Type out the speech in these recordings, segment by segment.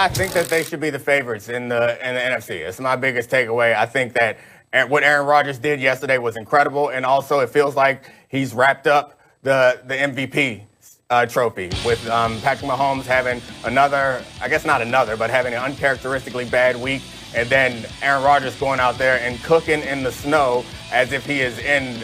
I think that they should be the favorites in the NFC. It's my biggest takeaway. I think that what Aaron Rodgers did yesterday was incredible, and also it feels like he's wrapped up the MVP trophy with Patrick Mahomes having another, I guess not another, but having an uncharacteristically bad week, and then Aaron Rodgers going out there and cooking in the snow as if he is in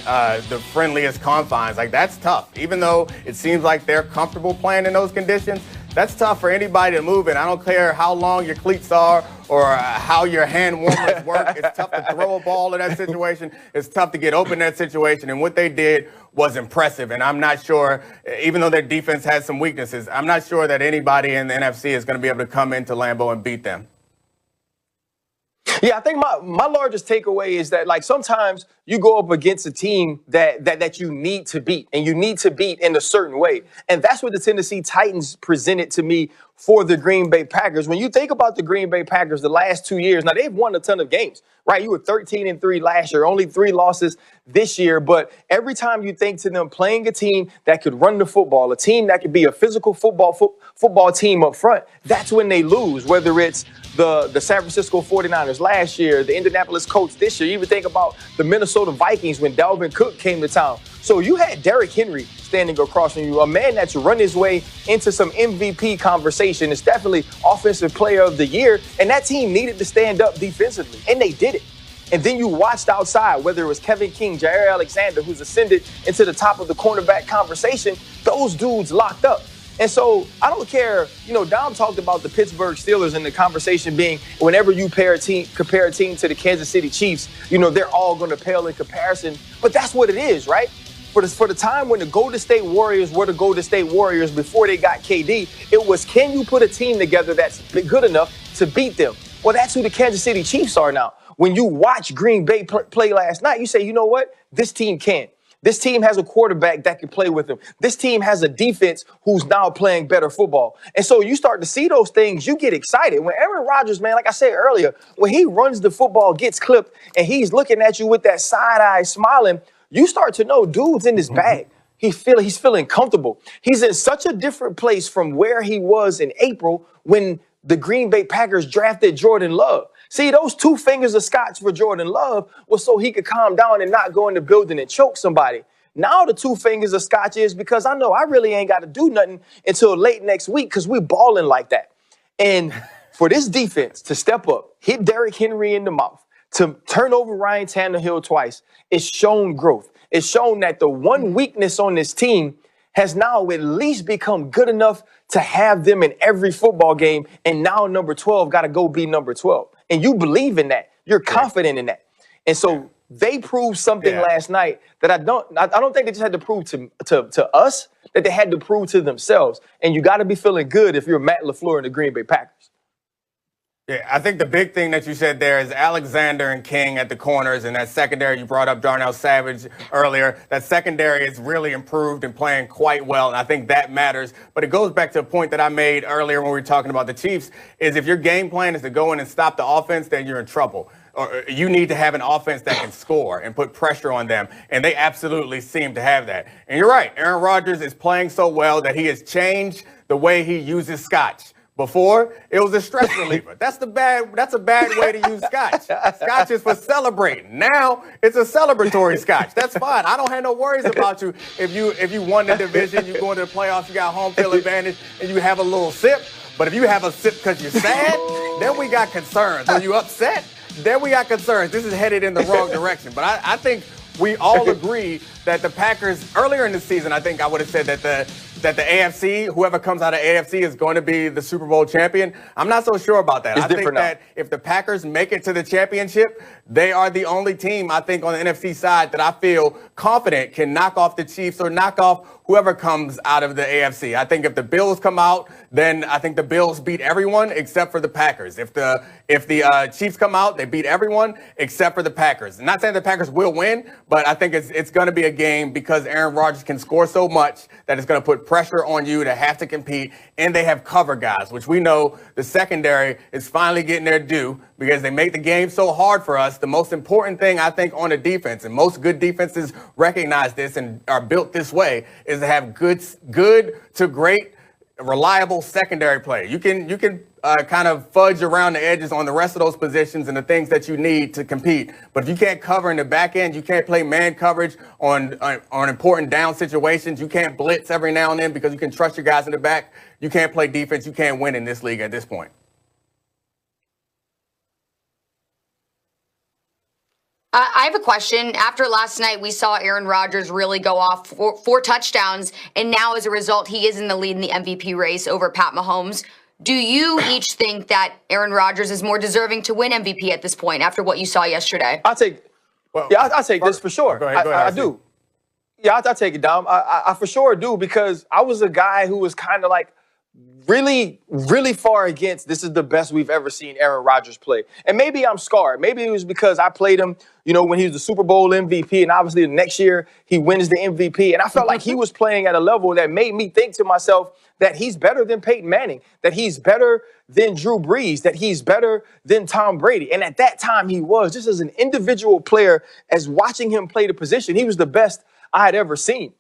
the friendliest confines. Like, that's tough. Even though it seems like they're comfortable playing in those conditions, that's tough for anybody to move in. I don't care how long your cleats are or how your hand warmers work. It's tough to throw a ball in that situation. It's tough to get open in that situation. And what they did was impressive. And I'm not sure, even though their defense has some weaknesses, I'm not sure that anybody in the NFC is going to be able to come into Lambeau and beat them. Yeah, I think my largest takeaway is that, like, sometimes you go up against a team that you need to beat, and you need to beat in a certain way. And that's what the Tennessee Titans presented to me for the Green Bay Packers. When you think about the Green Bay Packers the last 2 years, now they've won a ton of games, right? You were 13-3 last year, only 3 losses this year. But every time you think to them playing a team that could run the football, a team that could be a physical football team up front, that's when they lose, whether it's the San Francisco 49ers last year, the Indianapolis Colts this year. You even think about the Minnesota Vikings when Dalvin Cook came to town. So you had Derrick Henry standing across from you, a man that's run his way into some MVP conversation. It's definitely Offensive Player of the Year, and that team needed to stand up defensively, and they did it. And then you watched outside, whether it was Kevin King, Jair Alexander, who's ascended into the top of the cornerback conversation, those dudes locked up. And so I don't care, Dom talked about the Pittsburgh Steelers and the conversation being whenever you compare a team to the Kansas City Chiefs, they're all going to pale in comparison. But that's what it is, right? For the time when the Golden State Warriors were the Golden State Warriors before they got KD, it was, can you put a team together that's good enough to beat them? Well, that's who the Kansas City Chiefs are now. When you watch Green Bay play last night, you say, you know what? This team can. This team has a quarterback that can play with them. This team has a defense who's now playing better football. And so you start to see those things, you get excited. When Aaron Rodgers, man, like I said earlier, when he runs the football, gets clipped, and he's looking at you with that side eye smiling, you start to know dude's in his bag. He's feeling comfortable. He's in such a different place from where he was in April when the Green Bay Packers drafted Jordan Love. See, those 2 fingers of scotch for Jordan Love was so he could calm down and not go in the building and choke somebody. Now the 2 fingers of scotch is because I know I really ain't got to do nothing until late next week because we're balling like that. And for this defense to step up, hit Derrick Henry in the mouth, to turn over Ryan Tannehill twice, it's shown growth. It's shown that the one weakness on this team has now at least become good enough to have them in every football game. And now number 12 got to go be number 12. And you believe in that. You're confident in that. And so they proved something last night that I don't think they just had to prove to us, that they had to prove to themselves. And you got to be feeling good if you're Matt LaFleur and the Green Bay Packers. Yeah, I think the big thing that you said there is Alexander and King at the corners, and that secondary, you brought up Darnell Savage earlier. That secondary is really improved and playing quite well, and I think that matters. But it goes back to a point that I made earlier when we were talking about the Chiefs, is if your game plan is to go in and stop the offense, then you're in trouble. Or you need to have an offense that can score and put pressure on them, and they absolutely seem to have that. And you're right, Aaron Rodgers is playing so well that he has changed the way he uses scotch. Before, it was a stress reliever. That's a bad way to use scotch. Scotch is for celebrating. Now it's a celebratory scotch. That's fine. I don't have no worries about you if you won the division, you go into the playoffs, you got home field advantage, and you have a little sip. But if you have a sip because you're sad, then we got concerns. When you upset, then we got concerns. This is headed in the wrong direction. But I think we all agree that the Packers, earlier in the season, I think I would have said that the AFC, whoever comes out of AFC is going to be the Super Bowl champion. I'm not so sure about that. I think that if the Packers make it to the championship, they are the only team, I think, on the NFC side that I feel confident can knock off the Chiefs or knock off whoever comes out of the AFC. I think if the Bills come out, then I think the Bills beat everyone except for the Packers. If the Chiefs come out, they beat everyone except for the Packers. I'm not saying the Packers will win, but I think it's going to be a game because Aaron Rodgers can score so much that it's going to put pressure on you to have to compete, and they have cover guys, which we know the secondary is finally getting their due because they make the game so hard for us. The most important thing, I think, on the defense, and most good defenses recognize this and are built this way, is to have good to great, reliable secondary play. You can kind of fudge around the edges on the rest of those positions and the things that you need to compete. But if you can't cover in the back end, you can't play man coverage on important down situations. You can't blitz every now and then because you can trust your guys in the back. You can't play defense. You can't win in this league at this point. I have a question. After last night, we saw Aaron Rodgers really go off for 4 touchdowns, and now as a result, he is in the lead in the MVP race over Pat Mahomes. Do you each think that Aaron Rodgers is more deserving to win MVP at this point after what you saw yesterday? I'll take this for sure. Go ahead, I do. Yeah, I'll take it, Dom. I for sure do, because I was a guy who was kind of like really, really far against this is the best we've ever seen Aaron Rodgers play. And maybe I'm scarred. Maybe it was because I played him, when he was the Super Bowl MVP, and obviously the next year he wins the MVP. And I felt like he was playing at a level that made me think to myself that he's better than Peyton Manning, that he's better than Drew Brees, that he's better than Tom Brady. And at that time he was, just as an individual player, as watching him play the position, he was the best I had ever seen.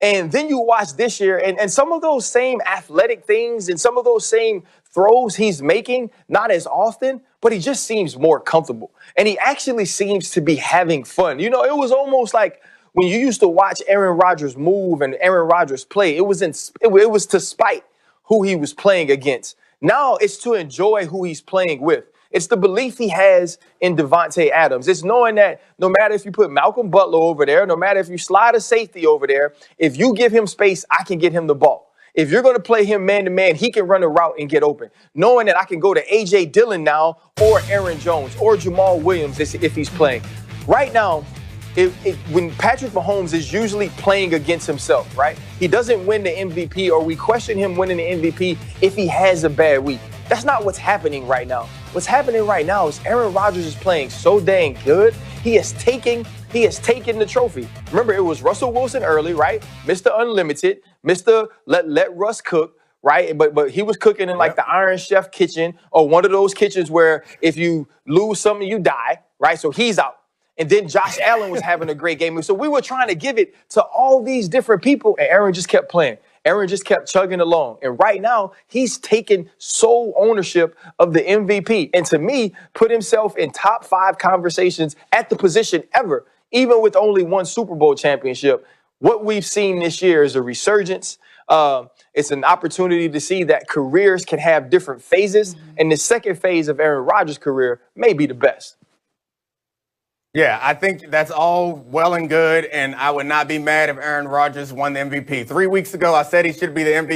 And then you watch this year, and some of those same athletic things and some of those same throws he's making, not as often, but he just seems more comfortable. And he actually seems to be having fun. It was almost like when you used to watch Aaron Rodgers move and Aaron Rodgers play, it was to spite who he was playing against. Now it's to enjoy who he's playing with. It's the belief he has in Devontae Adams. It's knowing that no matter if you put Malcolm Butler over there, no matter if you slide a safety over there, if you give him space, I can get him the ball. If you're going to play him man-to-man, he can run a route and get open. Knowing that I can go to A.J. Dillon now, or Aaron Jones, or Jamal Williams if he's playing. Right now, when Patrick Mahomes is usually playing against himself, right? He doesn't win the MVP, or we question him winning the MVP if he has a bad week. That's not what's happening right now. What's happening right now is Aaron Rodgers is playing so dang good. He has taken the trophy. Remember, it was Russell Wilson early, right? Mr. Unlimited, Mr. Let Russ cook, right? But he was cooking in like the Iron Chef kitchen, or one of those kitchens where if you lose something, you die, right? So he's out. And then Josh Allen was having a great game. So we were trying to give it to all these different people, and Aaron just kept playing. Aaron just kept chugging along. And right now, he's taken sole ownership of the MVP. And to me, put himself in top 5 conversations at the position ever, even with only one Super Bowl championship. What we've seen this year is a resurgence. It's an opportunity to see that careers can have different phases. And the second phase of Aaron Rodgers' career may be the best. Yeah, I think that's all well and good, and I would not be mad if Aaron Rodgers won the MVP. 3 weeks ago, I said he should be the MVP.